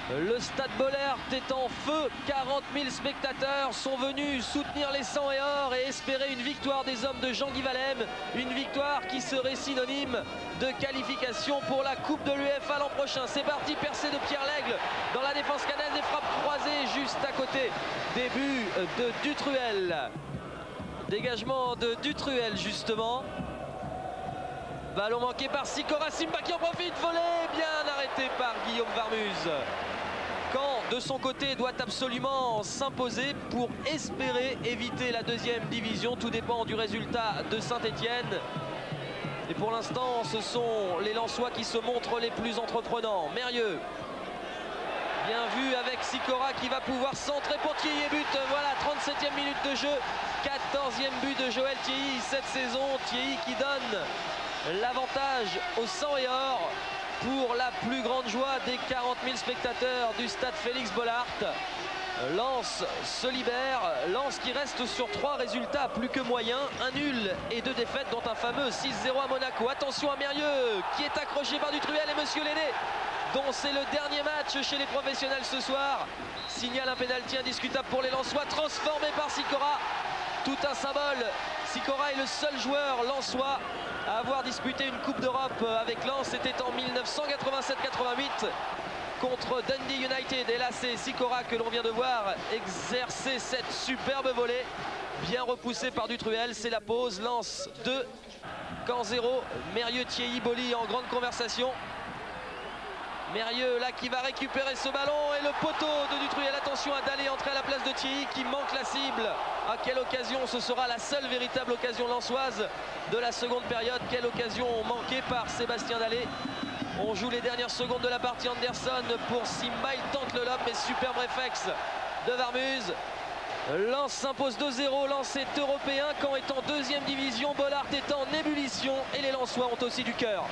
Le stade Bollaert est en feu, 40 000 spectateurs sont venus soutenir les 100 et or et espérer une victoire des hommes de Jean-Guy Valem, une victoire qui serait synonyme de qualification pour la Coupe de l'UEFA l'an prochain. C'est parti, percée de Pierre Lègle dans la défense canaise, des frappes croisées juste à côté. Début de Dutruel. Dégagement de Dutruel justement. Ballon manqué par Sikora, Simba qui en profite, volé, bien arrêté par Guillaume Varmuz. Caen, de son côté, doit absolument s'imposer pour espérer éviter la deuxième division. Tout dépend du résultat de Saint-Étienne. Et pour l'instant, ce sont les Lensois qui se montrent les plus entreprenants. Mérieux, bien vu avec Sikora qui va pouvoir centrer pour Thierry et but. Voilà, 37e minute de jeu, 14e but de Joël Thierry cette saison. Thierry qui donne l'avantage au 100 et or pour la plus grande joie des 40 000 spectateurs du stade Félix Bollaert. Lens se libère, Lens qui reste sur 3 résultats plus que moyens, un nul et 2 défaites dont un fameux 6-0 à Monaco. Attention à Mérieux qui est accroché par Dutruel et Monsieur Lenné dont c'est le dernier match chez les professionnels ce soir. Signale un pénalty indiscutable pour les Lensois, transformé par Sikora. Tout un symbole, Sikora est le seul joueur lensois à avoir disputé une Coupe d'Europe avec Lens. C'était en 1987-88 contre Dundee United. Et là c'est Sikora que l'on vient de voir exercer cette superbe volée. Bien repoussé par Dutruel, c'est la pause. Lens 2, Caen 0. Mérieux, Thierry, Boli en grande conversation. Mérieux là qui va récupérer ce ballon et le poteau de Dutruel. Attention à Dalé entrer à la place de Thierry qui manque la cible. À quelle occasion, ce sera la seule véritable occasion lensoise de la seconde période. Quelle occasion manquée par Sébastien Dalé. On joue les dernières secondes de la partie. Anderson pour Simba, il tente le lob mais superbe réflexe de Varmuz. Lens s'impose 2-0, Lens est européen, Caen est en deuxième division, Bollaert est en ébullition et les Lensois ont aussi du cœur.